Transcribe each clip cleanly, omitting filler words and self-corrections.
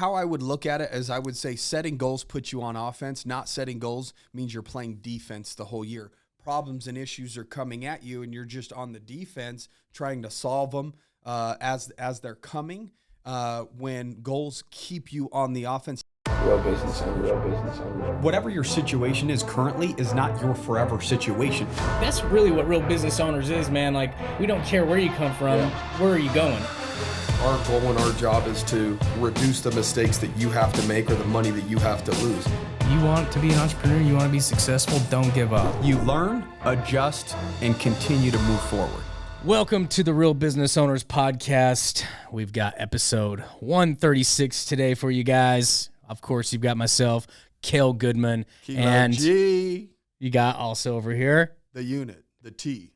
how I would look at it is I would say setting goals puts you on offense. Not setting goals means you're playing defense the whole year. Problems and issues are coming at you, and you're just on the defense trying to solve them as they're coming. When goals keep you on the offense. Real business owner. Whatever your situation is currently is not your forever situation. That's really what real business owners is, man. Like, we don't care where you come from. Yeah. Where are you going? Our goal and our job is to reduce the mistakes that you have to make or the money that you have to lose. You want to be an entrepreneur, you want to be successful, don't give up. You learn, adjust, and continue to move forward. Welcome to the Real Business Owners Podcast. We've got episode 136 today for you guys. Of course, you've got myself, Cale Goodman, and G. You got also over here the unit, the T.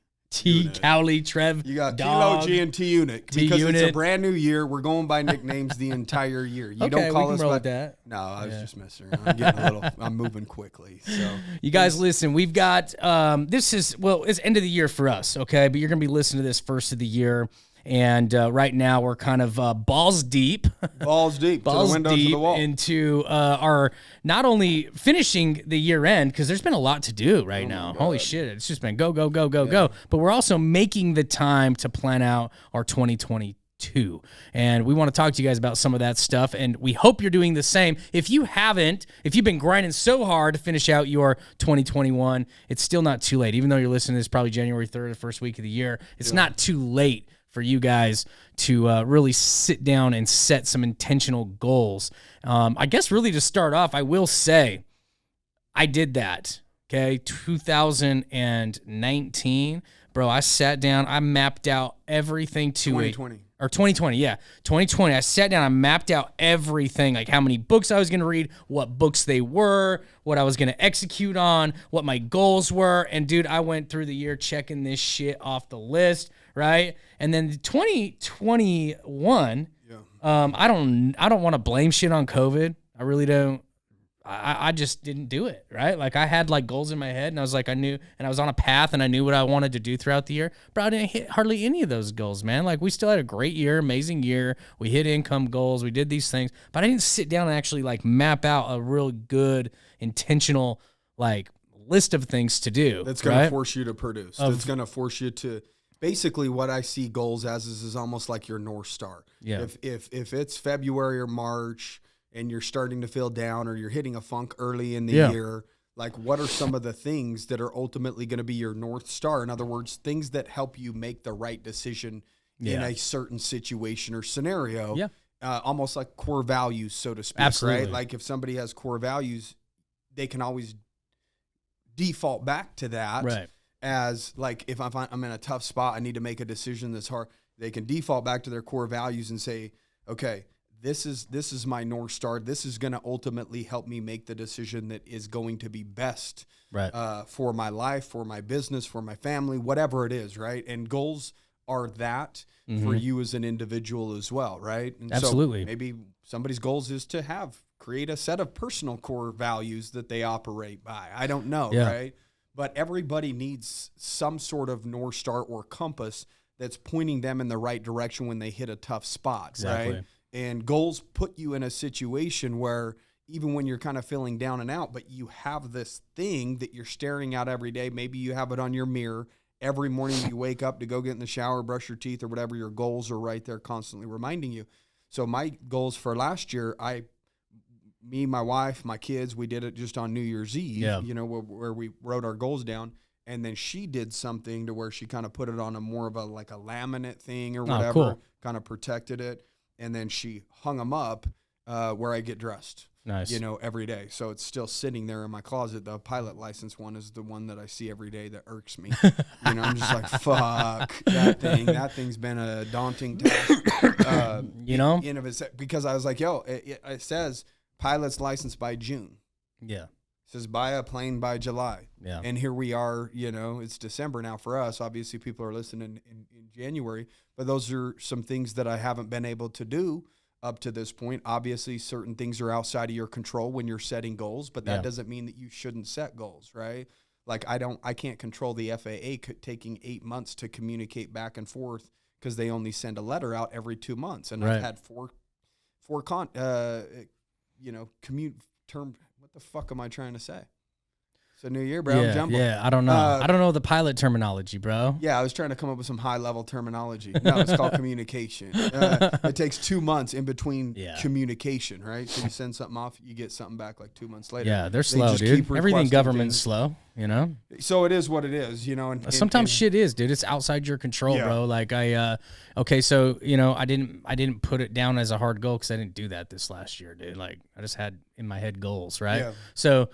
Cowley, Trev, you got Dog, Kilo G and T Unit because it's a brand new year. We're going by nicknames the entire year. You don't call us by that. No, I was just messing around. I'm moving quickly. So you guys listen, we've got it's end of the year for us, okay? But you're gonna be listening to this first of the year. And right now we're kind of balls deep to the window, to the wall. Into our not only finishing the year end, because there's been a lot to do right now. Holy shit, it's just been go. But we're also making the time to plan out our 2022. And we want to talk to you guys about some of that stuff. And we hope you're doing the same. If you've been grinding so hard to finish out your 2021, it's still not too late. Even though you're listening to this probably January 3rd, the first week of the year, it's not too late for you guys to really sit down and set some intentional goals. I guess really to start off, I will say I did that, okay? 2019, bro, I sat down, I mapped out everything to 2020. Or 2020, yeah. 2020, I sat down, I mapped out everything, like how many books I was going to read, what books they were, what I was going to execute on, what my goals were. And, dude, I went through the year checking this shit off the list, right? And then 2021, I don't want to blame shit on COVID. I really don't. I just didn't do it, right? Like, I had, like, goals in my head, and I was like, and I was on a path, and I knew what I wanted to do throughout the year, but I didn't hit hardly any of those goals, man. Like, we still had a great year, amazing year. We hit income goals. We did these things, but I didn't sit down and actually, like, map out a real good, intentional, like, list of things to do. That's going to force you to produce. That's going to force you to – basically what I see goals as is almost like your North Star. Yeah. If it's February or March – and you're starting to feel down or you're hitting a funk early in the year, like what are some of the things that are ultimately going to be your North Star? In other words, things that help you make the right decision in a certain situation or scenario, almost like core values, so to speak, Absolutely. Right? Like if somebody has core values, they can always default back to that right. As like if I'm in a tough spot, I need to make a decision that's hard. They can default back to their core values and say, okay, this is my North Star. This is going to ultimately help me make the decision that is going to be best for my life, for my business, for my family, whatever it is, right? And goals are that for you as an individual as well, right? And Absolutely. So maybe somebody's goals is to create a set of personal core values that they operate by. I don't know, right? But everybody needs some sort of North Star or compass that's pointing them in the right direction when they hit a tough spot, right? And goals put you in a situation where even when you're kind of feeling down and out, but you have this thing that you're staring at every day. Maybe you have it on your mirror. Every morning you wake up to go get in the shower, brush your teeth or whatever, your goals are right there constantly reminding you. So my goals for last year, me, my wife, my kids, we did it just on New Year's Eve, where we wrote our goals down. And then she did something to where she kind of put it on a more of a laminate thing or whatever, kind of protected it. And then she hung them up where I get dressed, every day. So it's still sitting there in my closet. The pilot license one is the one that I see every day that irks me. I'm just like, fuck that thing. That thing's been a daunting task. Because I was like, it says pilot's license by June. Yeah. It says buy a plane by July. Yeah. And here we are, it's December now for us. Obviously, people are listening in January. But those are some things that I haven't been able to do up to this point. Obviously, certain things are outside of your control when you're setting goals, but that doesn't mean that you shouldn't set goals, right? Like I can't control the FAA taking 8 months to communicate back and forth because they only send a letter out every 2 months. And I've had term. What the fuck am I trying to say? It's a new year, bro. I'm jumbled. Yeah, I don't know. I don't know the pilot terminology, bro. Yeah, I was trying to come up with some high-level terminology. No, it's called communication. It takes 2 months in between communication, right? So you send something off, you get something back like 2 months later. Yeah, they're slow, dude. Everything government's slow, you know? So it is what it is, you know? And sometimes shit is, dude. It's outside your control, bro. Like okay, so, you know, I didn't put it down as a hard goal because I didn't do that this last year, dude. Like, I just had in my head goals, right? Yeah. So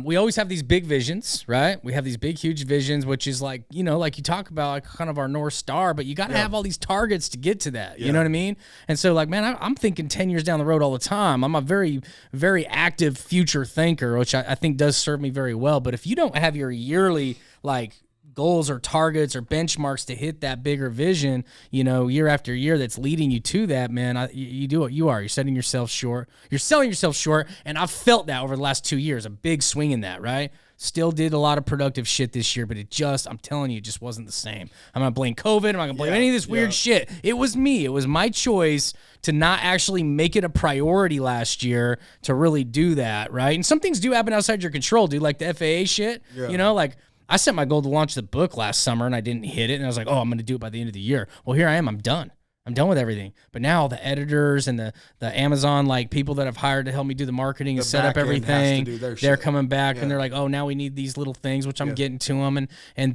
we always have these big visions, right? We have these big, huge visions, which is like, you know, like you talk about, like kind of our North Star, but you got to have all these targets to get to that. You know what I mean? And so, like, man, I'm thinking 10 years down the road all the time. I'm a very, very active future thinker, which I think does serve me very well. But if you don't have your yearly, like, goals or targets or benchmarks to hit that bigger vision, you know, year after year that's leading you to that, man, you do what you are. You're setting yourself short. You're selling yourself short, and I've felt that over the last 2 years, a big swing in that, right? Still did a lot of productive shit this year, but I'm telling you, it just wasn't the same. I'm going to blame COVID. I'm not going to blame any of this weird shit. It was me. It was my choice to not actually make it a priority last year to really do that, right? And some things do happen outside your control, dude, like the FAA shit, you know, like I set my goal to launch the book last summer and I didn't hit it. And I was like, oh, I'm going to do it by the end of the year. Well, here I am. I'm done. I'm done with everything. But now the editors and the Amazon, like people that I've hired to help me do the marketing and set up everything, they're coming back and they're like, oh, now we need these little things, which I'm getting to them.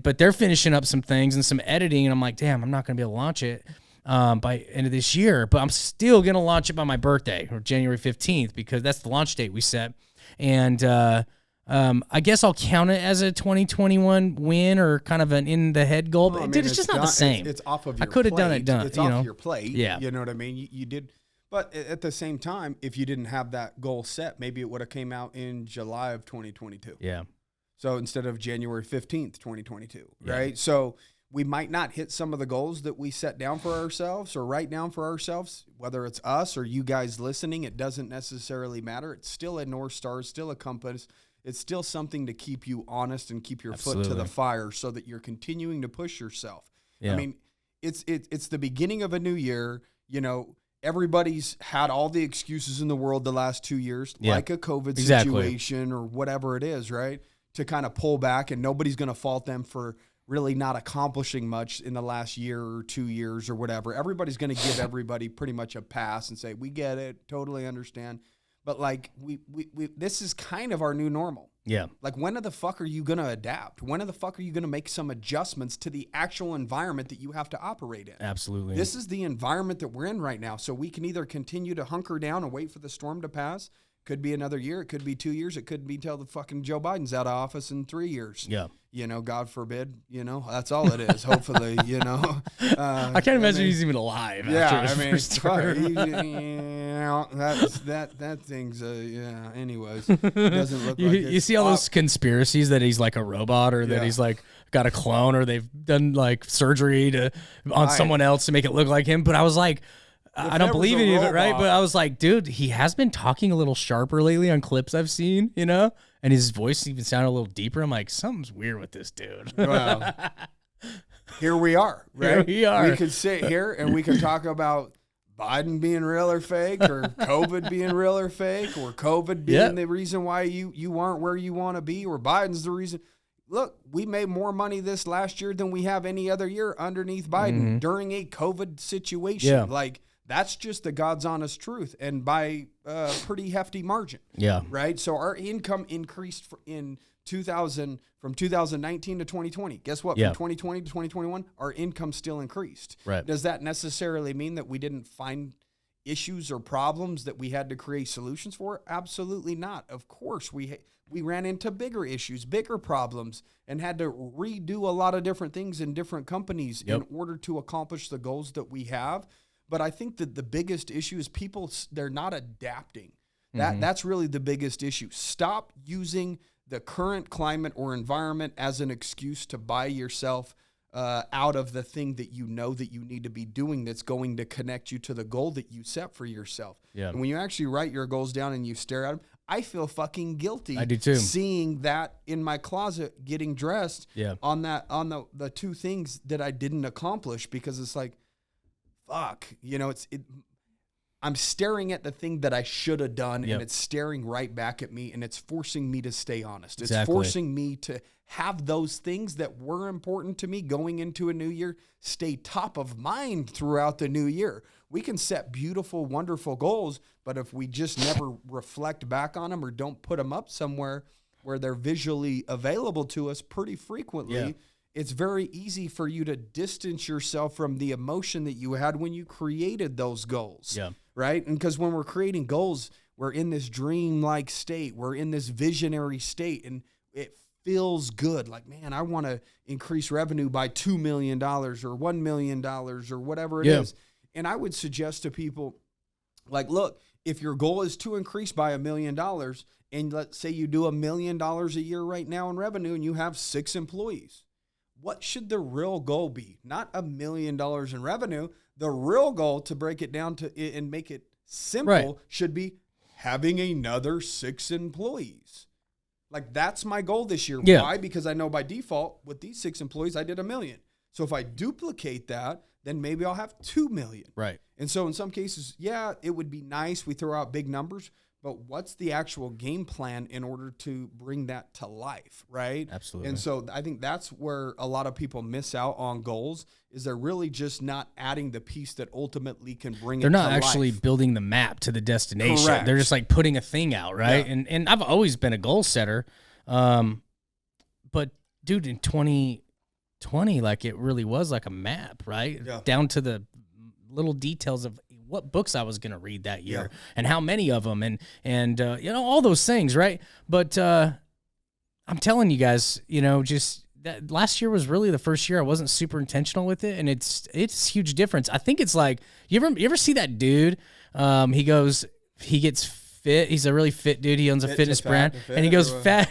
But they're finishing up some things and some editing. And I'm like, damn, I'm not going to be able to launch it by end of this year. But I'm still going to launch it by my birthday or January 15th because that's the launch date we set. And, I guess I'll count it as a 2021 win or kind of an in the head goal, but dude, it's just not the same. It's off of your I could have done it. It's off your plate. Yeah. You know what I mean? You did. But at the same time, if you didn't have that goal set, maybe it would have came out in July of 2022. Yeah. So instead of January 15th, 2022, right? So we might not hit some of the goals that we set down for ourselves or write down for ourselves, whether it's us or you guys listening, it doesn't necessarily matter. It's still a North Star, still a compass. It's still something to keep you honest and keep your foot to the fire so that you're continuing to push yourself. Yeah. I mean, it's the beginning of a new year. You know, everybody's had all the excuses in the world the last 2 years, like a COVID situation or whatever it is, right? To kind of pull back, and nobody's going to fault them for really not accomplishing much in the last year or 2 years or whatever. Everybody's going to give everybody pretty much a pass and say, we get it, totally understand. But like we this is kind of our new normal. Yeah. Like when the fuck are you going to adapt? When the fuck are you going to make some adjustments to the actual environment that you have to operate in? Absolutely. This is the environment that we're in right now. So we can either continue to hunker down and wait for the storm to pass. Could be another year. It could be 2 years. It could be till the fucking Joe Biden's out of office in 3 years. Yeah. You know, God forbid, you know, that's all it is. Hopefully, you know. I can't imagine he's even alive. After his first term. That thing's, anyways. Doesn't look like it. You see all those conspiracies that he's like a robot or that he's like got a clone or they've done like surgery on someone else to make it look like him. But I was like, I don't believe any of it, right? But I was like, dude, he has been talking a little sharper lately on clips I've seen, you know? And his voice even sounded a little deeper. I'm like, something's weird with this dude. Well, here we are, right? Here we are. We could sit here and we could talk about Biden being real or fake, or COVID being real or fake, or COVID being the reason why you aren't where you want to be, or Biden's the reason. Look, we made more money this last year than we have any other year underneath Biden during a COVID situation. Yeah. Like, that's just the God's honest truth, and by a pretty hefty margin. Yeah. Right? So our income increased from 2019 to 2020. Guess what? From 2020 to 2021, our income still increased. Right. Does that necessarily mean that we didn't find issues or problems that we had to create solutions for? Absolutely not. Of course, we ran into bigger issues, bigger problems, and had to redo a lot of different things in different companies in order to accomplish the goals that we have. But I think that the biggest issue is people, they're not adapting. That's really the biggest issue. Stop using the current climate or environment as an excuse to buy yourself out of the thing that you know that you need to be doing that's going to connect you to the goal that you set for yourself. Yeah. And when you actually write your goals down and you stare at them, I feel fucking guilty. I do too. Seeing that in my closet getting dressed on the two things that I didn't accomplish, because it's like, fuck, you know, I'm staring at the thing that I should have done, Yep. and it's staring right back at me, and it's forcing me to stay honest. It's Exactly. forcing me to have those things that were important to me going into a new year stay top of mind throughout the new year. We can set beautiful, wonderful goals, but if we just never reflect back on them or don't put them up somewhere where they're visually available to us pretty frequently, it's very easy for you to distance yourself from the emotion that you had when you created those goals. Yeah. Right? And because when we're creating goals, we're in this dream-like state. We're in this visionary state, and it feels good. Like, man, I want to increase revenue by $2 million or $1 million or whatever it is. And I would suggest to people, like, look, if your goal is to increase by $1 million, and let's say you do $1 million a year right now in revenue and you have 6 employees, what should the real goal be? Not $1 million in revenue. The real goal, to break it down to and make it simple, should be having another 6 employees. Like, that's my goal this year. Yeah. Why? Because I know by default with these 6 employees, I did $1 million. So if I duplicate that, then maybe I'll have 2 million. Right. And so in some cases, yeah, it would be nice. We throw out big numbers, but what's the actual game plan in order to bring that to life, right? Absolutely. And so I think that's where a lot of people miss out on goals, is they're really just not adding the piece that ultimately can bring They're it to not actually life. building the map to the destination. Correct. They're just like putting a thing out, right? Yeah. And I've always been a goal setter. But dude, in 2020, like, it really was like a map, right? Yeah. Down to the little details of what books I was going to read that year and how many of them and you know, all those things, right? But I'm telling you guys, you know, just that last year was really the first year I wasn't super intentional with it, and it's a huge difference. I think it's like, you ever see that dude? He gets fit. He's a really fit dude. He owns a fitness brand, and he goes fat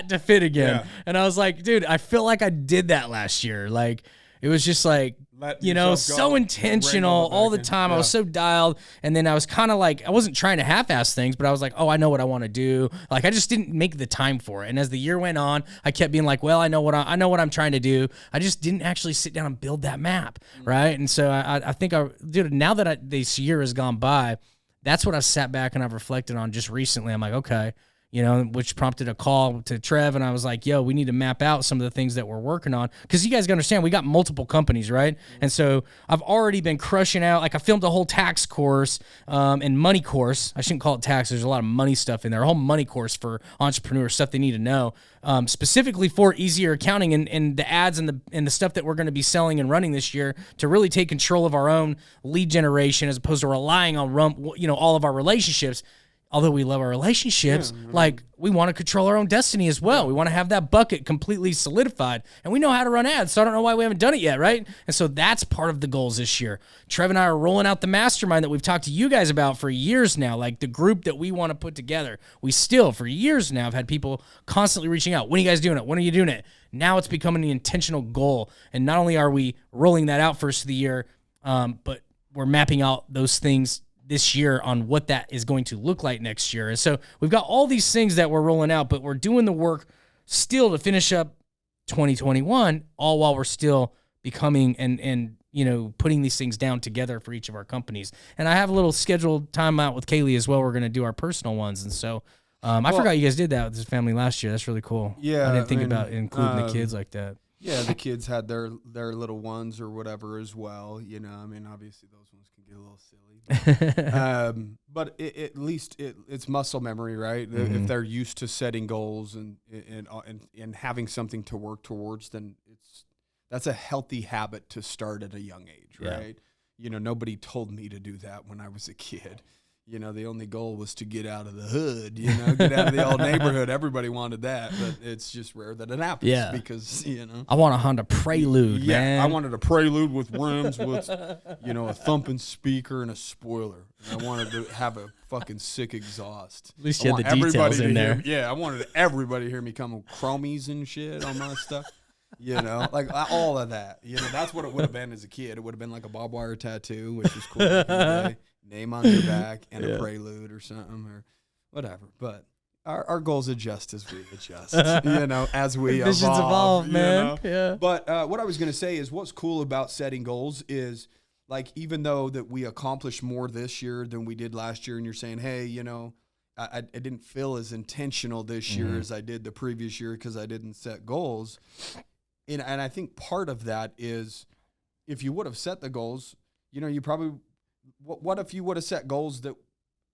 to fit again. Yeah. And I was like, dude, I feel like I did that last year. Like, it was just like, you know, so intentional all the time. I was so dialed. And then I was kind of like, I wasn't trying to half-ass things, but I was like, oh, I know what I want to do. Like, I just didn't make the time for it. And as the year went on, I kept being like, well, I know what I'm trying to do. I just didn't actually sit down and build that map, right? And so I think, dude, now that this year has gone by, that's what I've sat back and I've reflected on just recently. I'm like, okay, you know, which prompted a call to Trev, and I was like, yo, we need to map out some of the things that we're working on. Because you guys got to understand, we got multiple companies, right? And so I've already been crushing out, like, I filmed a whole tax course and money course. I shouldn't call it tax. There's a lot of money stuff in there. A whole money course for entrepreneurs, stuff they need to know, specifically for easier accounting and the ads and the stuff that we're going to be selling and running this year to really take control of our own lead generation as opposed to relying on, you know, all of our relationships. Although we love our relationships, like, we want to control our own destiny as well. We want to have that bucket completely solidified. And we know how to run ads, so I don't know why we haven't done it yet, right? And so that's part of the goals this year. Trev and I are rolling out the mastermind that we've talked to you guys about for years now, like the group that we want to put together. We still, for years now, have had people constantly reaching out. When are you guys doing it? When are you doing it? Now it's becoming an intentional goal. And not only are we rolling that out first of the year, but we're mapping out those things this year on what that is going to look like next year. And so we've got all these things that we're rolling out, but we're doing the work still to finish up 2021, all while we're still becoming and you know, putting these things down together for each of our companies. And I have a little scheduled time out with Kaylee as well. We're going to do our personal ones. And so I forgot you guys did that with this family last year. That's really cool. Yeah. I didn't think about including the kids like that. Yeah, the kids had their little ones or whatever as well. You know, I mean, obviously those ones can get a little silly. But at least it's muscle memory, right? Mm-hmm. If they're used to setting goals and having something to work towards, then that's a healthy habit to start at a young age, right? You know, nobody told me to do that when I was a kid. You know, the only goal was to get out of the hood, you know, get out of the old neighborhood. Everybody wanted that, but it's just rare that it happens because, you know. I want a Honda Prelude, man. I wanted a Prelude with rims with, you know, a thumping speaker and a spoiler. And I wanted to have a fucking sick exhaust. At least you had the details in there. I wanted everybody to hear me come with chromies and shit on my stuff. You know, like all of that. You know, that's what it would have been as a kid. It would have been like a barbed wire tattoo, which is cool. Back in the day. Name on your back and a Prelude or something or whatever. But our goals adjust as we adjust, you know, as we evolve, man. You know? Yeah. But what I was going to say is what's cool about setting goals is like, even though that we accomplished more this year than we did last year, and you're saying, hey, you know, I didn't feel as intentional this year as I did the previous year because I didn't set goals. And I think part of that is, if you would have set the goals, you know, you probably, what if you would have set goals that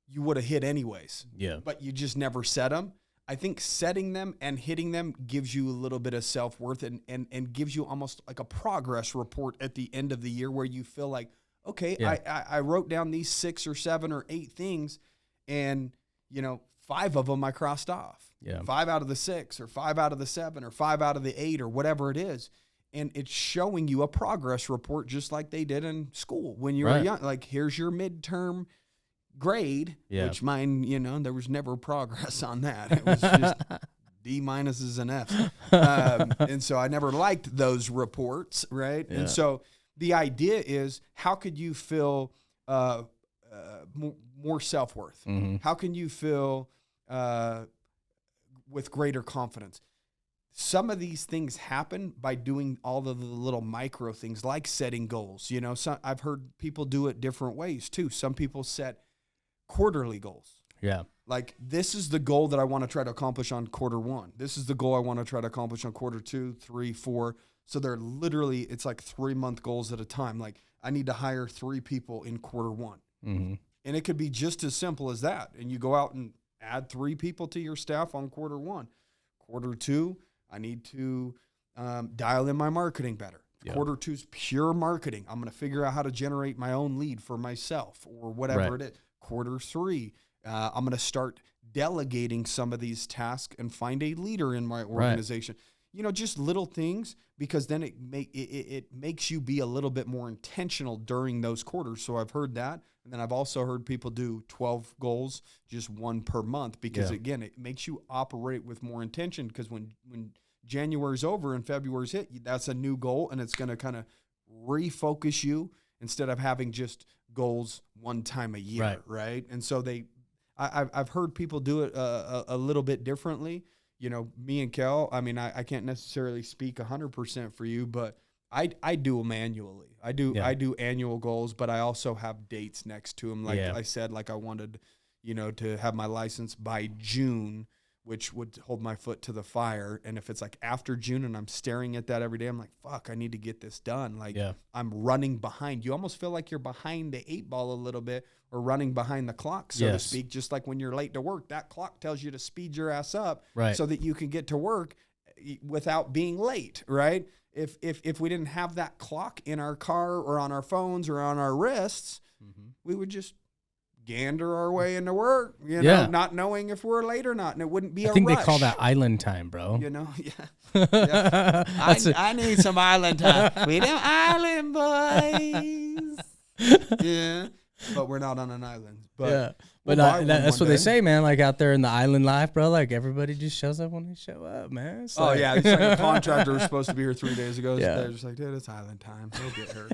you would have hit anyways? Yeah. But you just never set them. I think setting them and hitting them gives you a little bit of self-worth and gives you almost like a progress report at the end of the year where you feel like, okay, I wrote down these 6 or 7 or 8 things, and, you know, 5 of them I crossed off. Yeah. 5 out of the 6 or 5 out of the 7 or 5 out of the 8 or whatever it is. And it's showing you a progress report just like they did in school when you were young. Like, here's your midterm grade, which mine, you know, there was never progress on that. It was just D minuses and Fs. And so I never liked those reports, right? Yeah. And so the idea is, how could you feel more self-worth? How can you feel with greater confidence? Some of these things happen by doing all of the little micro things, like setting goals. You know, I've heard people do it different ways too. Some people set quarterly goals. Yeah. Like, this is the goal that I want to try to accomplish on quarter 1. This is the goal I want to try to accomplish on quarter 2, 3, 4. So they're literally, it's like 3-month goals at a time. Like, I need to hire 3 people in quarter 1. And it could be just as simple as that. And you go out and add 3 people to your staff on quarter 1. Quarter 2, I need to dial in my marketing better. Yep. Quarter 2 is pure marketing. I'm going to figure out how to generate my own lead for myself or whatever it is. Quarter 3, I'm going to start delegating some of these tasks and find a leader in my organization. You know, just little things, because then it makes you be a little bit more intentional during those quarters. So I've heard that. And then I've also heard people do 12 goals, just 1 per month, because again, it makes you operate with more intention, because when January's over and February's hit, that's a new goal, and it's going to kind of refocus you instead of having just goals one time a year, right? And so I've heard people do it a little bit differently. You know, me and Kel, I mean, I can't necessarily speak 100% for you, but I do them annually. I do annual goals, but I also have dates next to them. Like I said, like, I wanted, you know, to have my license by June, which would hold my foot to the fire. And if it's like after June and I'm staring at that every day, I'm like, fuck, I need to get this done. Like, I'm running behind. You almost feel like you're behind the 8 ball a little bit, or running behind the clock, so to speak. Just like when you're late to work, that clock tells you to speed your ass up so that you can get to work without being late, right? If we didn't have that clock in our car or on our phones or on our wrists, we would just gander our way into work, you know, not knowing if we're late or not, and it wouldn't be a rush. I think they call that island time, bro. You know, I need some island time. We them island boys. Yeah, but we're not on an island. But that's what they say, man. Like, out there in the island life, bro. Like, everybody just shows up when they show up, man. It's like, it's like a contractor was supposed to be here 3 days ago. They're just like, dude, it's island time. He'll get here.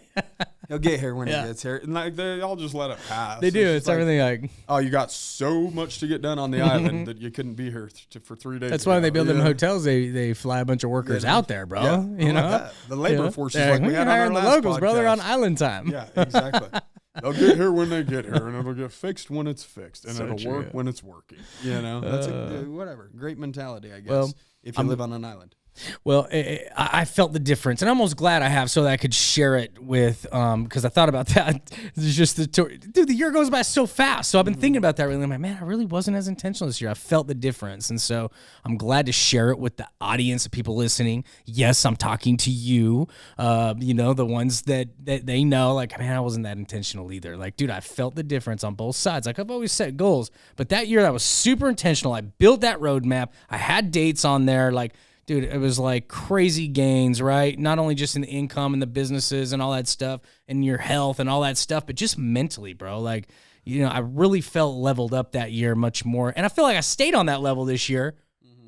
He'll get here when he gets here. And like, they all just let it pass. They do. It's like, everything like, oh, you got so much to get done on the island that you couldn't be here for 3 days. That's why they build them hotels. They fly a bunch of workers out there, bro. Yeah. You know, the labor force is like we had on our last locals, podcast. bro. They're on island time. Yeah, exactly. They'll get here when they get here, and it'll get fixed when it's fixed, and it'll work when it's working. You know, that's whatever. Great mentality, I guess, if you live on an island. Well, I felt the difference, and I'm almost glad I have, so that I could share it with, because I thought about that. It's just dude, the year goes by so fast. So I've been thinking about that really. I'm like, man, I really wasn't as intentional this year. I felt the difference, and so I'm glad to share it with the audience of people listening. Yes, I'm talking to you. You know, the ones that they know, like, man, I wasn't that intentional either. Like, dude, I felt the difference on both sides. Like, I've always set goals, but that year I was super intentional. I built that roadmap. I had dates on there, like. Dude, it was like crazy gains, right? Not only just in the income and the businesses and all that stuff and your health and all that stuff, but just mentally, bro. Like, you know, I really felt leveled up that year much more. And I feel like I stayed on that level this year,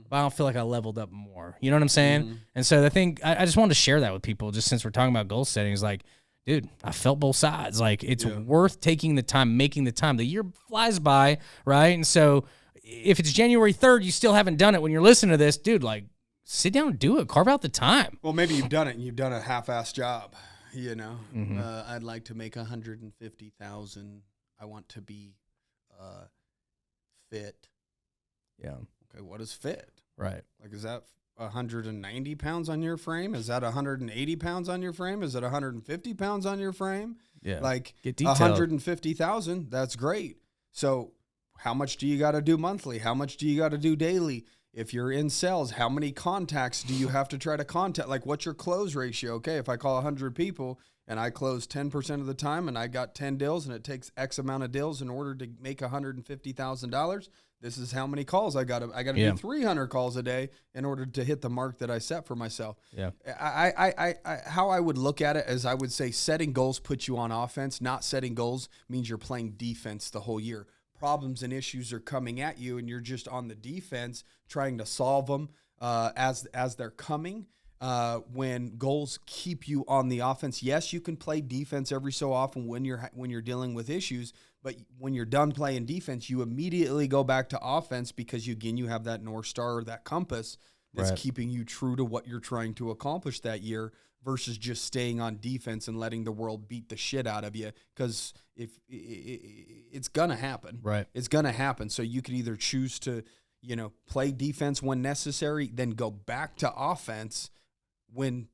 but I don't feel like I leveled up more. You know what I'm saying? And so I think I just wanted to share that with people, just since we're talking about goal setting. Is like, dude, I felt both sides. Like, it's worth taking the time, making the time. The year flies by, right? And so if it's January 3rd, you still haven't done it when you're listening to this, dude, like, sit down and do it. Carve out the time. Well, maybe you've done it and you've done a half-assed job. you know, I'd like to make 150,000. I want to be fit. Yeah. Okay, what is fit? Right. Like, is that 190 pounds on your frame? Is that 180 pounds on your frame? Is it 150 pounds on your frame? Yeah. Like, get detailed. 150,000, that's great. So how much do you got to do monthly? How much do you got to do daily? If you're in sales, how many contacts do you have to try to contact? Like, what's your close ratio? Okay, if I call 100 people and I close 10% of the time and I got 10 deals and it takes X amount of deals in order to make $150,000, this is how many calls I got to do 300 calls a day in order to hit the mark that I set for myself. Yeah. How I would look at it is I would say setting goals puts you on offense. Not setting goals means you're playing defense the whole year. Problems and issues are coming at you and you're just on the defense trying to solve them as they're coming. When goals keep you on the offense, yes, you can play defense every so often when you're dealing with issues, but when you're done playing defense, you immediately go back to offense because you have that North Star or that compass that's keeping you true to what you're trying to accomplish that year versus just staying on defense and letting the world beat the shit out of you. Because if it's gonna happen, right? It's gonna happen. So you could either choose to, play defense when necessary, then go back to offense when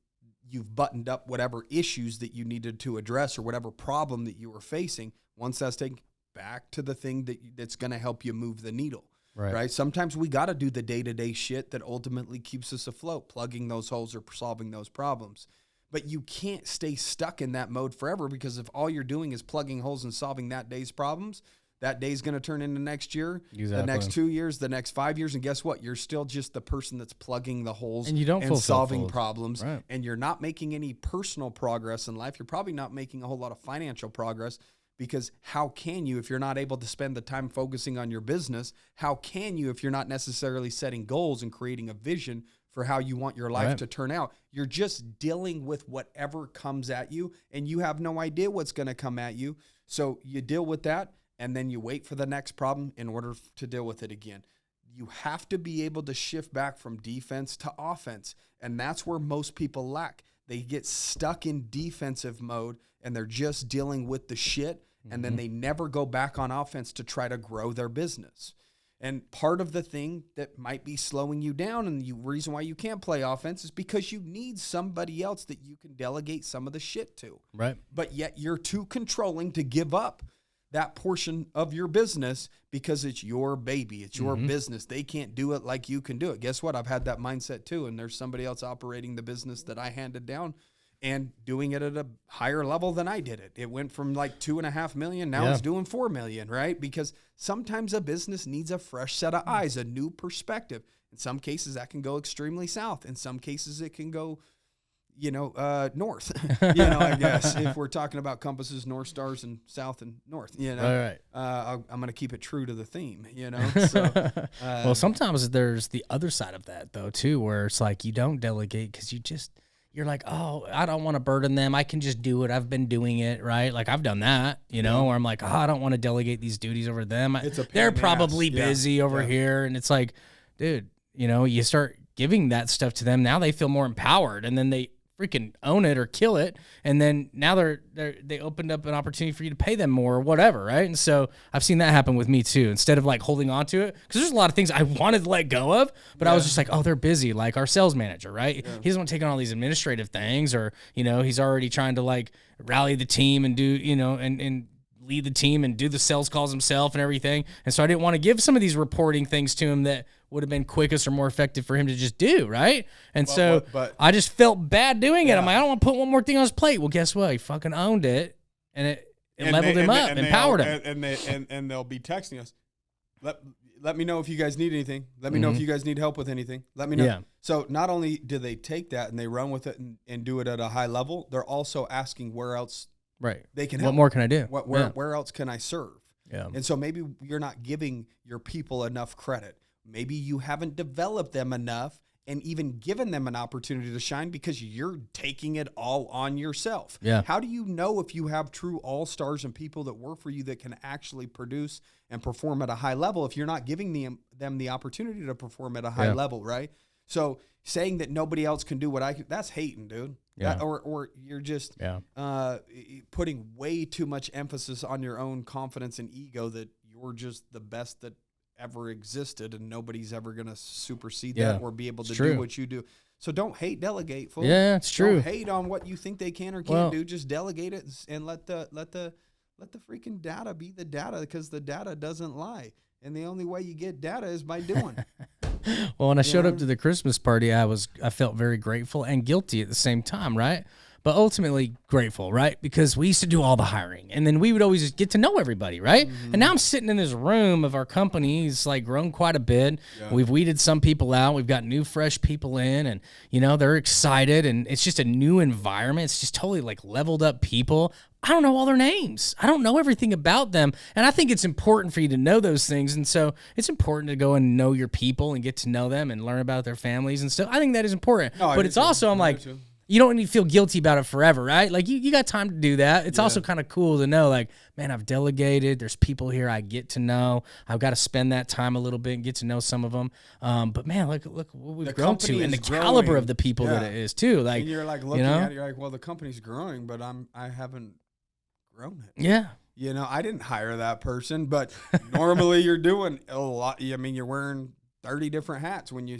you've buttoned up whatever issues that you needed to address or whatever problem that you were facing. Once that's taken, back to the thing that's going to help you move the needle, right? Sometimes we got to do the day-to-day shit that ultimately keeps us afloat, plugging those holes or solving those problems. But you can't stay stuck in that mode forever, because if all you're doing is plugging holes and solving that day's problems, that day's going to turn into next year, the next 2 years, the next 5 years. And guess what? You're still just the person that's plugging the holes and solving problems. Right. And you're not making any personal progress in life. You're probably not making a whole lot of financial progress, because how can you, if you're not able to spend the time focusing on your business? How can you, if you're not necessarily setting goals and creating a vision for how you want your life to turn out? You're just dealing with whatever comes at you, and you have no idea what's going to come at you. So you deal with that, and then you wait for the next problem in order to deal with it again. You have to be able to shift back from defense to offense, and that's where most people lack. They get stuck in defensive mode, and they're just dealing with the shit, and then they never go back on offense to try to grow their business. And part of the thing that might be slowing you down, and the reason why you can't play offense, is because you need somebody else that you can delegate some of the shit to. Right. But yet you're too controlling to give up that portion of your business because it's your baby. It's your business. They can't do it like you can do it. Guess what? I've had that mindset too. And there's somebody else operating the business that I handed down and doing it at a higher level than I did it. It went from like 2.5 million. Now it's doing 4 million, right? Because sometimes a business needs a fresh set of eyes, a new perspective. In some cases that can go extremely south. In some cases it can go, north, I guess, if we're talking about compasses, North Stars, and south and north, Right. I'm going to keep it true to the theme, So, well, sometimes there's the other side of that though, too, where it's like you don't delegate because you're like, oh, I don't want to burden them. I can just do it. I've been doing it, right? Like I've done that, where I'm like, oh, I don't want to delegate these duties over to them. They're probably busy over here. And it's like, dude, you start giving that stuff to them. Now they feel more empowered, and then they freaking own it or kill it, and then now they opened up an opportunity for you to pay them more or whatever, right? And so I've seen that happen with me too. Instead of like holding on to it, because there's a lot of things I wanted to let go of, but I was just like, oh, they're busy. Like our sales manager, right? He doesn't want to take on all these administrative things, or he's already trying to like rally the team and do and lead the team and do the sales calls himself and everything. And so I didn't want to give some of these reporting things to him that would have been quickest or more effective for him to just do, right? And but I just felt bad doing it. I'm like, I don't want to put one more thing on his plate. Well, guess what? He fucking owned it, and it leveled him up, empowered him. And they'll be texting us. Let me know if you guys need anything. Let me know if you guys need help with anything. Let me know. Yeah. So not only do they take that and they run with it and do it at a high level, they're also asking where else they can help. What more can I do? Where else can I serve? Yeah. And so maybe you're not giving your people enough credit. Maybe you haven't developed them enough and even given them an opportunity to shine because you're taking it all on yourself. Yeah. How do you know if you have true all-stars and people that work for you that can actually produce and perform at a high level if you're not giving them the opportunity to perform at a high level, right? So saying that nobody else can do what I can, that's hating, dude. Yeah. Or you're just putting way too much emphasis on your own confidence and ego that you're just the best that ever existed and nobody's ever going to supersede that or be able to do what you do. So don't hate, delegate, fool. Yeah, it's true. Don't hate on what you think they can or can't do. Just delegate it and let the freaking data be the data, because the data doesn't lie. And the only way you get data is by doing. Well, when I showed up to the Christmas party, I felt very grateful and guilty at the same time, right? But ultimately grateful, right? Because we used to do all the hiring, and then we would always just get to know everybody, right? Mm-hmm. And now I'm sitting in this room of our company. It's like grown quite a bit. Yeah. We've weeded some people out. We've got new, fresh people in, and they're excited, and it's just a new environment. It's just totally like leveled up people. I don't know all their names. I don't know everything about them. And I think it's important for you to know those things. And so it's important to go and know your people and get to know them and learn about their families and stuff. I think that is important. No, but it's also, I'm like, you don't need to feel guilty about it forever, right? Like you got time to do that. It's also kind of cool to know, like, man, I've delegated. There's people here I get to know. I've got to spend that time a little bit and get to know some of them. But man, look what we've grown to, and the caliber of the people that it is too. Like, and you're like looking at it, you're like, well, the company's growing, but I haven't grown it. Yeah. I didn't hire that person, but normally you're doing a lot. I mean, you're wearing 30 different hats when you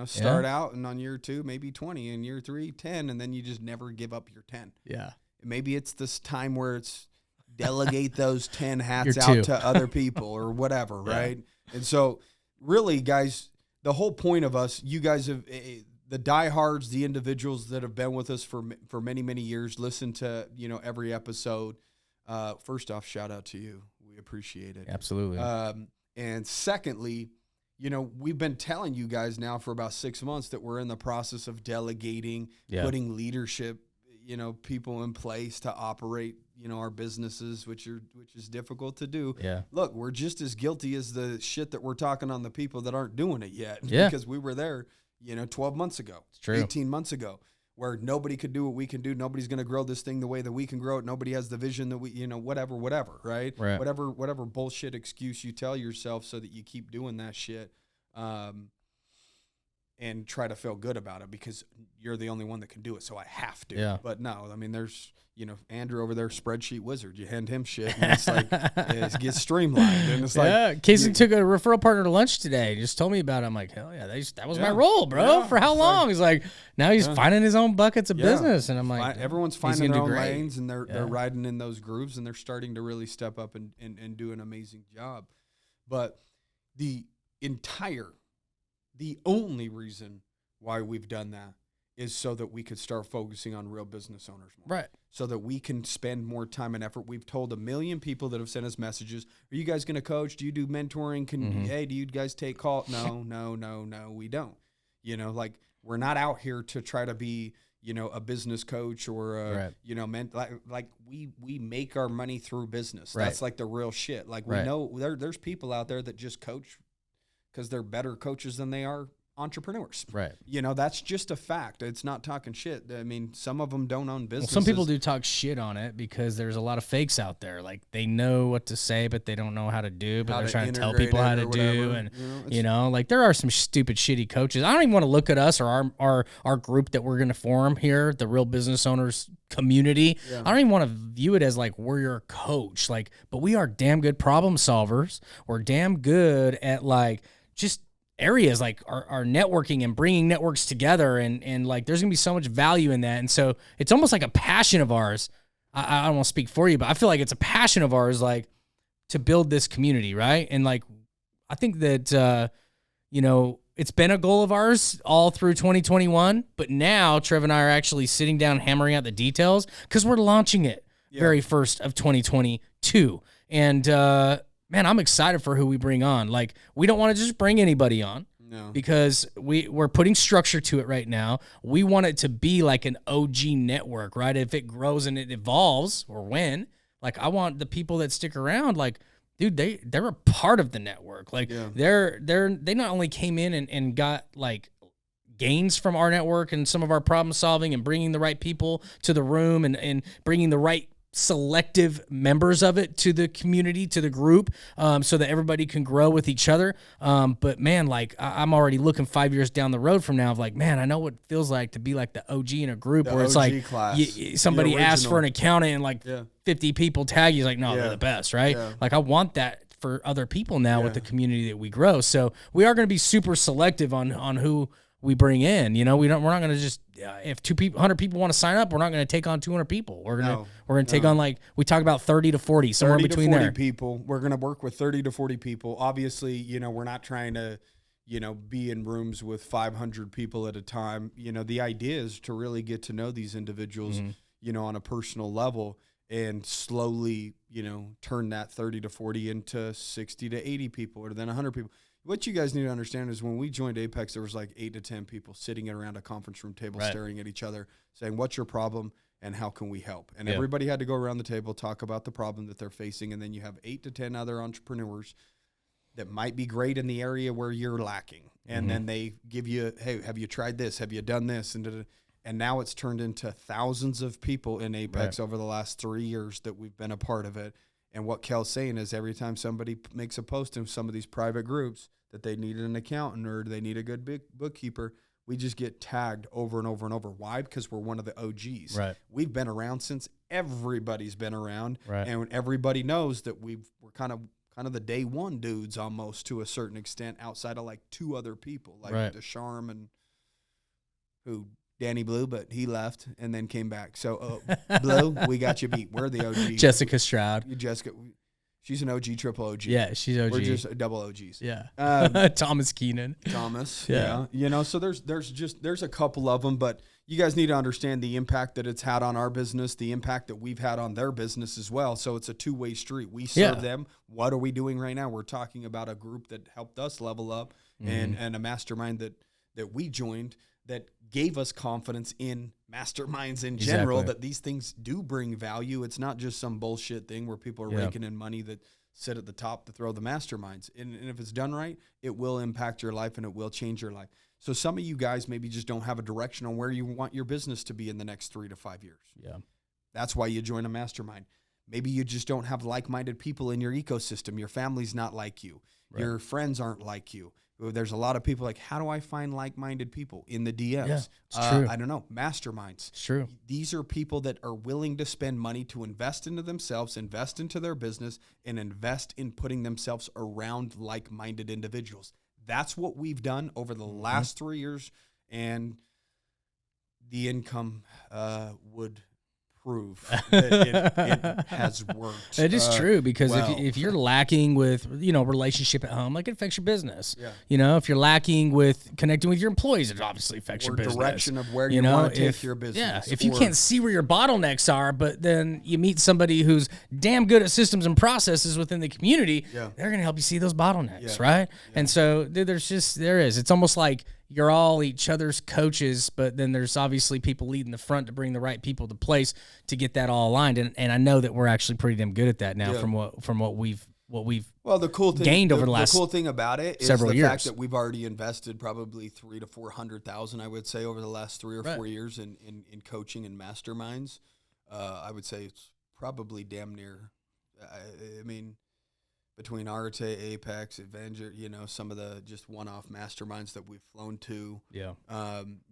start out, and on year 2, maybe 20, and year 3, 10, and then you just never give up your 10. Yeah. Maybe it's this time where it's delegate those 10 hats out to other people or whatever, right? And so really, guys, the whole point of us, you guys have, the diehards, the individuals that have been with us for many, many years, listen to, every episode. First off, shout out to you. We appreciate it. Absolutely. And secondly, we've been telling you guys now for about 6 months that we're in the process of delegating, putting leadership, people in place to operate, our businesses, which is difficult to do. Yeah. Look, we're just as guilty as the shit that we're talking on the people that aren't doing it yet. Yeah. Because we were there, 12 months ago, it's true. 18 months ago, where nobody could do what we can do. Nobody's going to grow this thing the way that we can grow it. Nobody has the vision that we, whatever, right? Whatever bullshit excuse you tell yourself so that you keep doing that shit, and try to feel good about it because you're the only one that can do it. So I have to. Yeah. But no, I mean, there's, Andrew over there, spreadsheet wizard. You hand him shit, and it's like it gets streamlined. And it's like, Casey took a referral partner to lunch today. He just told me about it. I'm like, hell yeah, that was my role, bro. For how long? He's like, now he's finding his own buckets of business, and I'm like, everyone's finding their own lanes, and they're riding in those grooves, and they're starting to really step up and do an amazing job. But the only reason why we've done that is so that we could start focusing on real business owners more. Right. So that we can spend more time and effort. We've told 1 million people that have sent us messages, are you guys going to coach? Do you do mentoring? Hey, do you guys take calls? No, we don't. Like, we're not out here to try to be, a business coach or, like we make our money through business. Right. That's like the real shit. Like, we know there's people out there that just coach because they're better coaches than they are entrepreneurs. Right. That's just a fact. It's not talking shit. I mean, some of them don't own businesses. Well, some people do talk shit on it because there's a lot of fakes out there. Like, they know what to say, but they don't know how to do, but they're trying to tell people how to do. And, like, there are some stupid, shitty coaches. I don't even want to look at us or our group that we're going to form here, the Real Business Owners community. Yeah. I don't even want to view it as like we're your coach. Like, but we are damn good problem solvers. We're damn good at, like, just areas like our networking and bringing networks together, and like there's gonna be so much value in that. And so it's almost like a passion of ours. I don't want to speak for you, but I feel like it's a passion of ours, like, to build this community, right? And like, I think that it's been a goal of ours all through 2021, but now Trev and I are actually sitting down hammering out the details because we're launching it very first of 2022. And man, I'm excited for who we bring on. Like, we don't want to just bring anybody on. No. Because we're putting structure to it right now. We want it to be like an OG network, right? If it grows and it evolves, or when, like, I want the people that stick around, like, dude, they're a part of the network. Like, they not only came in and got, like, gains from our network and some of our problem solving and bringing the right people to the room and bringing the right selective members of it to the community, to the group, so that everybody can grow with each other. But man, like I'm already looking 5 years down the road from now of like, man, I know what it feels like to be like the OG in a group where it's like somebody asks for an accountant and like 50 people tag you, like, no, they're the best, right? Yeah. Like I want that for other people now with the community that we grow. So we are going to be super selective on who we bring in. You know, we're not going to just if 100 people want to sign up, we're not going to take on 200 people. We're going to take on, like we talk about, 30 to 40, somewhere between 40 there. People. We're going to work with 30 to 40 people. Obviously, you know, we're not trying to, you know, be in rooms with 500 people at a time. You know, the idea is to really get to know these individuals, you know, on a personal level, and slowly, you know, turn that 30 to 40 into 60 to 80 people, or then 100 people. What you guys need to understand is when we joined Apex, there was like 8 to 10 people sitting around a conference room table, staring at each other, saying, what's your problem and how can we help? And everybody had to go around the table, talk about the problem that they're facing. And then you have 8 to 10 other entrepreneurs that might be great in the area where you're lacking. And then they give you, hey, have you tried this? Have you done this? And now it's turned into thousands of people in Apex over the last 3 years that we've been a part of it. And what Kel's saying is every time somebody makes a post in some of these private groups that they need an accountant or they need a good big bookkeeper, we just get tagged over and over and over. Why? Because we're one of the OGs. Right. We've been around since everybody's been around. Right. And everybody knows that we're kind of the day one dudes almost, to a certain extent, outside of like 2 other people, like Desharm and Danny Blue, but he left and then came back. So, Blue, we got you beat. We're the OG. Jessica Stroud. Jessica, she's an OG, triple OG. Yeah, she's OG. We're just double OGs. Yeah. Thomas Keenan. Yeah. You know, so there's a couple of them, but you guys need to understand the impact that it's had on our business, the impact that we've had on their business as well. So it's a two-way street. We serve them. What are we doing right now? We're talking about a group that helped us level up and a mastermind that we joined that gave us confidence in masterminds in general, that these things do bring value. It's not just some bullshit thing where people are raking in money that sit at the top to throw the masterminds. And if it's done right, it will impact your life and it will change your life. So some of you guys maybe just don't have a direction on where you want your business to be in the next 3 to 5 years. Yeah. That's why you join a mastermind. Maybe you just don't have like-minded people in your ecosystem. Your family's not like you. Right. Your friends aren't like you. There's a lot of people like, how do I find like-minded people? In the DMs. Yeah, it's true. I don't know. Masterminds. It's true. These are people that are willing to spend money to invest into themselves, invest into their business, and invest in putting themselves around like-minded individuals. That's what we've done over the last 3 years, and the income would prove that it has worked. It is true, because if you're lacking with, you know, relationship at home, like, it affects your business. Yeah. You know, if you're lacking with connecting with your employees, it obviously affects your business. Direction of where you want to take your business. Yeah, if you can't see where your bottlenecks are, but then you meet somebody who's damn good at systems and processes within the community, they're going to help you see those bottlenecks, right? Yeah. And so there is. It's almost like you're all each other's coaches, but then there's obviously people leading the front to bring the right people to place to get that all aligned. And I know that we're actually pretty damn good at that now from what we've the cool thing, gained over the last cool thing about it is several the years. fact that we've already invested probably $300,000 to $400,000, I would say, over the last 3 or 4 years in coaching and masterminds. I would say it's probably damn near. I mean, between Arte, Apex, Avenger, you know, some of the just one-off masterminds that we've flown to, you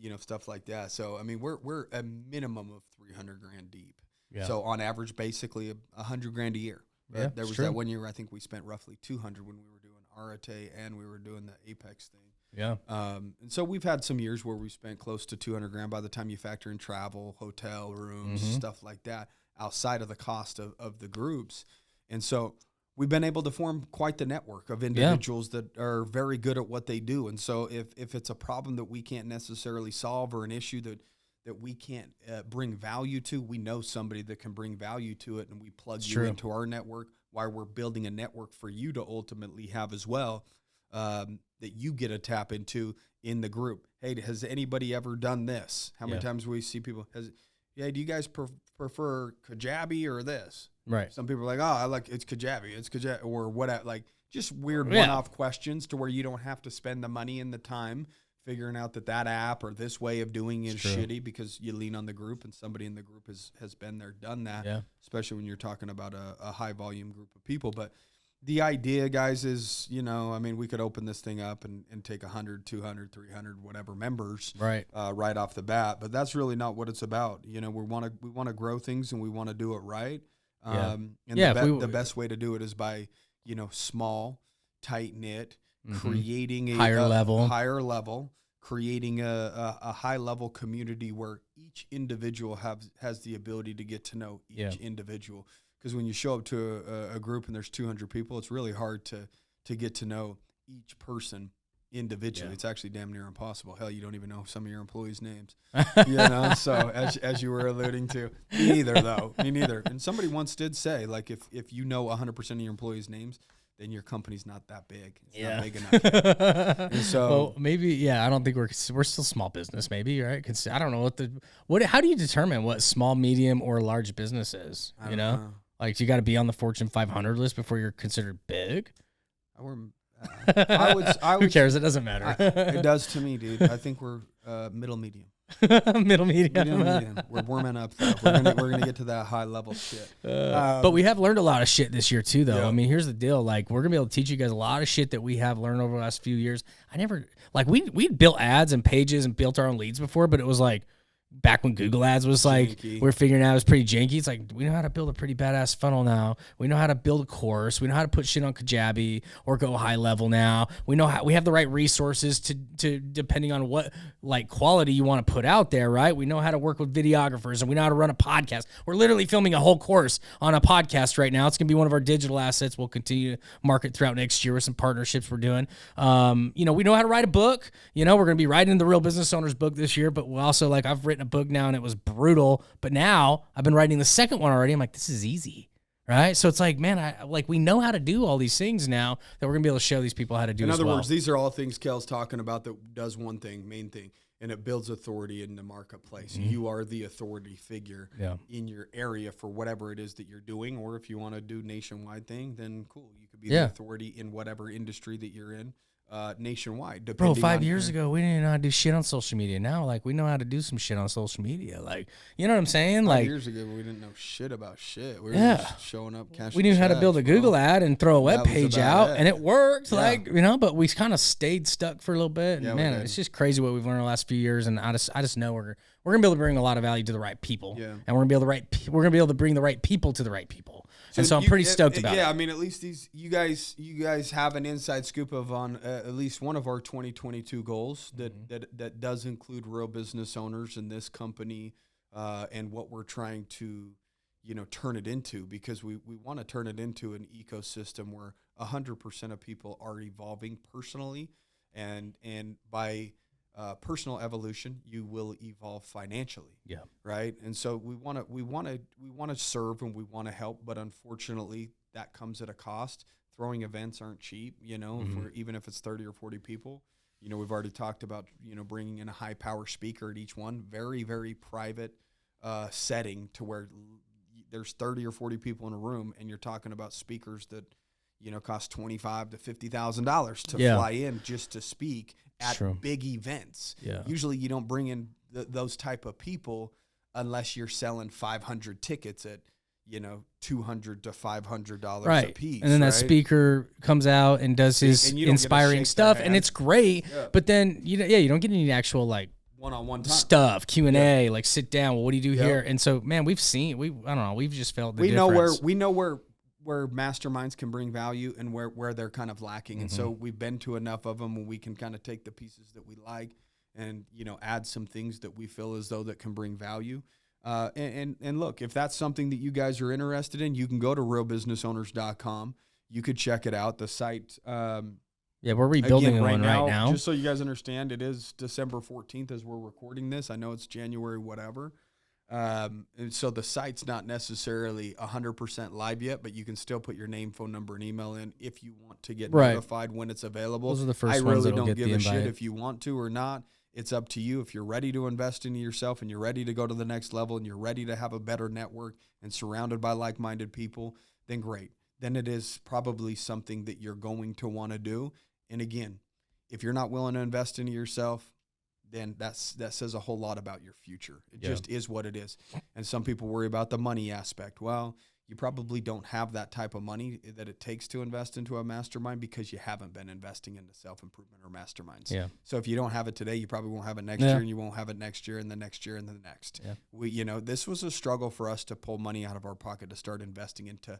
know, stuff like that. So I mean, we're a minimum of $300,000 deep. Yeah. So on average, basically $100,000 a year. Yeah, there was that 1 year I think we spent roughly $200 when we were doing Arte and we were doing the Apex thing. Yeah. And so we've had some years where we spent close to $200,000 by the time you factor in travel, hotel rooms, stuff like that, outside of the cost of the groups. And so we've been able to form quite the network of individuals that are very good at what they do. And so if it's a problem that we can't necessarily solve, or an issue that we can't bring value to, we know somebody that can bring value to it, and we plug you into our network while we're building a network for you to ultimately have as well, that you get a tap into in the group. Hey, has anybody ever done this? How many times we see people, do you guys prefer Kajabi or this? Right. Some people are like, it's Kajabi, or whatever, like just weird one-off questions to where you don't have to spend the money and the time figuring out that app or this way of doing is shitty because you lean on the group and somebody in the group has been there, done that, especially when you're talking about a high volume group of people. But the idea, guys, is, I mean, we could open this thing up and take 100, 200, 300, whatever members right off the bat. But that's really not what it's about. We want to grow things and we want to do it right. The best way to do it is by, small, tight knit, creating a higher level, creating a high level community where each individual has the ability to get to know each individual. Because when you show up to a group and there's 200 people, it's really hard to get to know each person individually. It's actually damn near impossible. Hell, you don't even know some of your employees' names. So as you were alluding to, me neither though. Me neither. And somebody once did say, like, if you know 100% of your employees' names, then your company's not that big. It's not big enough. And so, well, maybe, I don't think we're still small business, maybe, right? Because I don't know how do you determine what small, medium, or large business is? I don't know. Like, you got to be on the Fortune 500 list before you're considered big. I would. Who cares? It doesn't matter. It does to me, dude. I think we're middle medium. Middle medium. We're warming up, though. We're gonna get to that high level shit. But we have learned a lot of shit this year too, though. I mean, here's the deal: like, we're gonna be able to teach you guys a lot of shit that we have learned over the last few years. We built ads and pages and built our own leads before, but it was like back when Google Ads was like, we're figuring out it was pretty janky. It's like, we know how to build a pretty badass funnel now. We know how to build a course. We know how to put shit on Kajabi or go high level now. We know how we have the right resources to depending on what like quality you want to put out there, right? We know how to work with videographers and we know how to run a podcast. We're literally filming a whole course on a podcast right now. It's going to be one of our digital assets. We'll continue to market throughout next year with some partnerships we're doing. We know how to write a book. We're going to be writing the Real Business Owners book this year, but we also, like, I've written a book now and it was brutal, but now I've been writing the second one already. I'm like, this is easy, right? So it's like, man, we know how to do all these things now that we're gonna be able to show these people how to do. In other words, these are all things Kel's talking about that does one thing, main thing, and it builds authority in the marketplace. You are the authority figure in your area for whatever it is that you're doing, or if you want to do nationwide thing, then cool, you could be the authority in whatever industry that you're in. Nationwide. Bro, 5 years ago, we didn't know how to do shit on social media. Now, like, we know how to do some shit on social media. Like, you know what I'm saying? 5 years ago, we didn't know shit about shit. We were just showing up, cashing We knew how to build a Google ad and throw a web page out, and it worked. Yeah. But we kind of stayed stuck for a little bit. And man, it's just crazy what we've learned the last few years. And I just know we're gonna be able to bring a lot of value to the right people. Yeah. And we're gonna be able to bring the right people to the right people. And so I'm pretty stoked about it. Yeah, I mean, at least you guys have an inside scoop on at least one of our 2022 goals that does include real business owners in this company and what we're trying to turn it into, because we want to turn it into an ecosystem where 100% of people are evolving personally, and by personal evolution, you will evolve financially. Yeah. Right. And so we want to serve and we want to help, but unfortunately, that comes at a cost. Throwing events aren't cheap. Even if it's 30 or 40 people. We've already talked about bringing in a high power speaker at each one. Very, very private setting to where there's 30 or 40 people in a room, and you're talking about speakers that cost $25,000 to $50,000 to fly in just to speak at big events. Yeah. Usually you don't bring in those type of people unless you're selling 500 tickets at $200 to $500 a piece. And then that speaker comes out and does his inspiring stuff, and it's great. Yeah. But then you don't get any actual like one-on-one time stuff, Q&A, like sit down. Well, what do you do here? And so, man, we've just felt the difference. We know where masterminds can bring value and where they're kind of lacking. And so we've been to enough of them where we can kind of take the pieces that we like and, add some things that we feel as though that can bring value. And look, if that's something that you guys are interested in, you can go to realbusinessowners.com. You could check it out. The site. We're rebuilding one right now. Just so you guys understand, it is December 14th as we're recording this. I know it's January, whatever. And so the site's not necessarily 100% live yet, but you can still put your name, phone number, and email in if you want to get notified when it's available. Those are the first I ones really don't give a shit if you want to or not. It's up to you. If you're ready to invest into yourself and you're ready to go to the next level and you're ready to have a better network and surrounded by like-minded people, then great. Then it is probably something that you're going to want to do. And again, if you're not willing to invest into yourself, then that says a whole lot about your future. It just is what it is. And some people worry about the money aspect. Well, you probably don't have that type of money that it takes to invest into a mastermind because you haven't been investing into self-improvement or masterminds. Yeah. So if you don't have it today, you probably won't have it next year, and you won't have it next year and the next year and the next. Yeah. This was a struggle for us to pull money out of our pocket to start investing into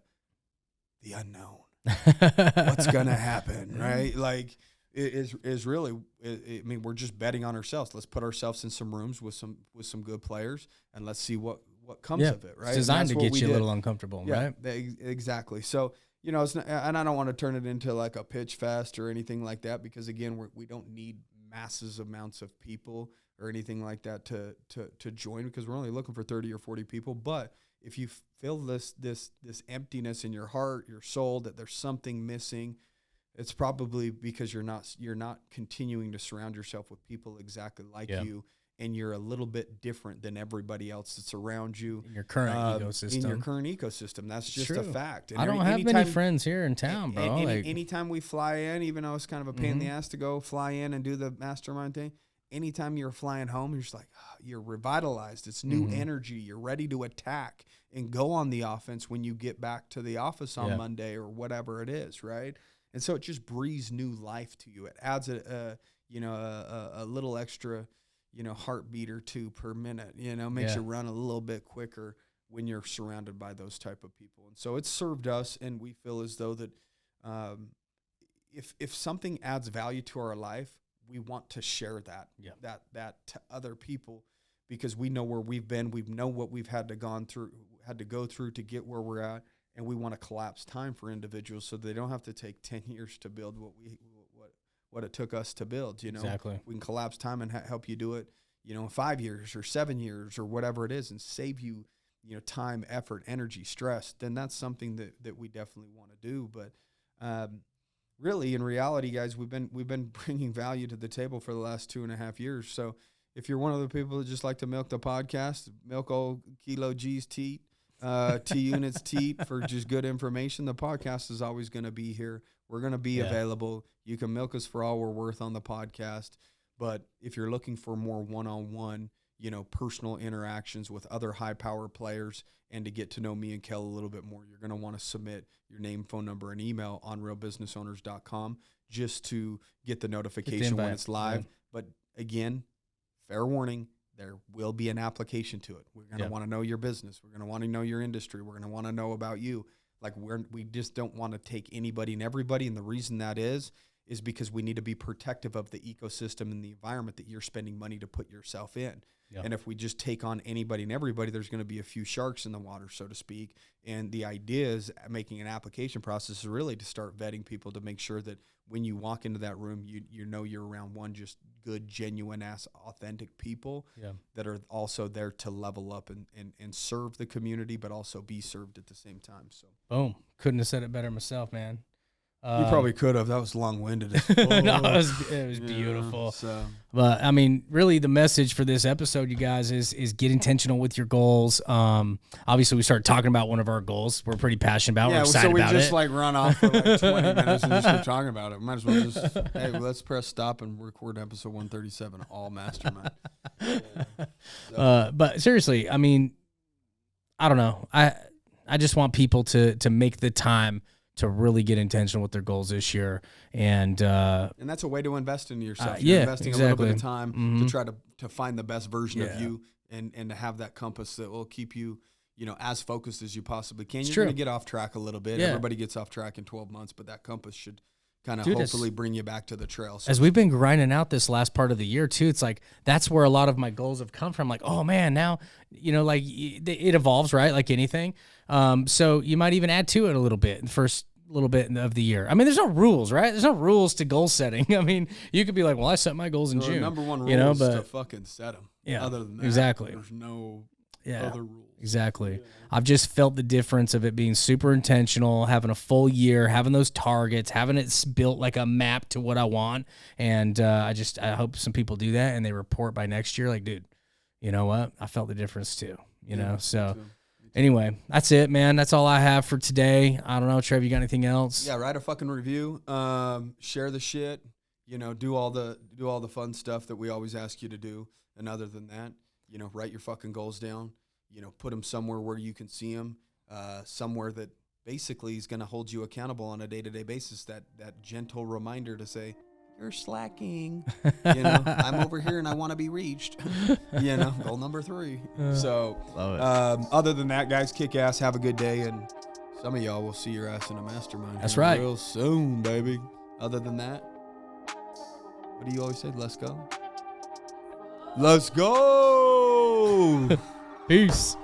the unknown. What's going to happen, right? Like, is really, I mean, we're just betting on ourselves. Let's put ourselves in some rooms with some good players, and let's see what comes of it, right? It's designed to get you a little uncomfortable, right? Exactly. So, it's not, and I don't want to turn it into like a pitch fest or anything like that, because again, we don't need masses amounts of people or anything like that to join, because we're only looking for 30 or 40 people. But if you feel this emptiness in your heart, your soul, that there's something missing, it's probably because you're not continuing to surround yourself with people exactly like you, and you're a little bit different than everybody else that's around you. In your current ecosystem. In your current ecosystem. That's just a fact. And I don't have many friends here in town, bro. Anytime we fly in, even though it's kind of a pain in the ass to go fly in and do the mastermind thing, anytime you're flying home, you're just like, you're revitalized. It's new energy. You're ready to attack and go on the offense when you get back to the office on Monday or whatever it is, right? And so it just breathes new life to you. It adds a little extra, heartbeat or two per minute, makes you run a little bit quicker when you're surrounded by those type of people. And so it's served us, and we feel as though that if something adds value to our life, we want to share that to other people, because we know where we've been, we know what we've had to go through to get where we're at, and we want to collapse time for individuals so they don't have to take 10 years to build what it took us to build. Exactly. We can collapse time and help you do it, in 5 years or 7 years or whatever it is, and save you, time, effort, energy, stress. Then that's something that we definitely want to do. But really, in reality, guys, we've been bringing value to the table for the last 2.5 years. So if you're one of the people that just like to milk the podcast, milk old Kilo G's teat, T units teat for just good information, the podcast is always going to be here. We're going to be available. You can milk us for all we're worth on the podcast. But if you're looking for more one-on-one, personal interactions with other high-power players, and to get to know me and Kel a little bit more, you're going to want to submit your name, phone number, and email on realbusinessowners.com just to get the notification when it's live. Yeah. But again, fair warning, there will be an application to it. We're going to want to know your business. We're going to want to know your industry. We're going to want to know about you. Like, we just don't want to take anybody and everybody. And the reason that is because we need to be protective of the ecosystem and the environment that you're spending money to put yourself in. Yeah. And if we just take on anybody and everybody, there's going to be a few sharks in the water, so to speak. And the idea is making an application process is really to start vetting people to make sure that when you walk into that room, you know you're around just good, genuine-ass, authentic people that are also there to level up and serve the community, but also be served at the same time. So, boom. Couldn't have said it better myself, man. You probably could have. That was long-winded. No, it was beautiful. But, I mean, really the message for this episode, you guys, is get intentional with your goals. Obviously, we started talking about one of our goals we're pretty passionate about. We're excited about it. So we just, run off for 20 minutes and just keep talking about it. Might as well just, let's press stop and record episode 137, all mastermind. But seriously, I mean, I don't know. I just want people to make the time to really get intentional with their goals this year. And that's a way to invest in yourself. You're investing a little bit of time to try to find the best version of you and to have that compass that will keep you, as focused as you possibly can. You're going to get off track a little bit. Yeah. Everybody gets off track in 12 months, but that compass should kind of hopefully bring you back to the trail. So as we've been grinding out this last part of the year too, it's like, that's where a lot of my goals have come from. Like, oh man, now, it evolves, right? Like anything. So you might even add to it a little bit in the first little bit of the year. I mean, there's no rules, right? There's no rules to goal setting. I mean, you could be like, well, I set my goals in June. The number one rule is to fucking set them. Yeah. Other than that, exactly. There's no other rules. Exactly. Yeah. I've just felt the difference of it being super intentional, having a full year, having those targets, having it built like a map to what I want. And I hope some people do that and they report by next year, like, dude, you know what? I felt the difference too, know? So anyway, that's it, man. That's all I have for today. I don't know, Trev, you got anything else? Yeah, write a fucking review. Share the shit. You know, do all the fun stuff that we always ask you to do. And other than that, you know, write your fucking goals down. You know, put them somewhere where you can see them, somewhere that basically is going to hold you accountable on a day-to-day basis. That gentle reminder to say, you're slacking. You know, I'm over here and I want to be reached. You know, goal number 3. So, other than that, guys, kick ass. Have a good day. And some of y'all will see your ass in a mastermind. That's right. Real soon, baby. Other than that, what do you always say? Let's go. Let's go. Peace.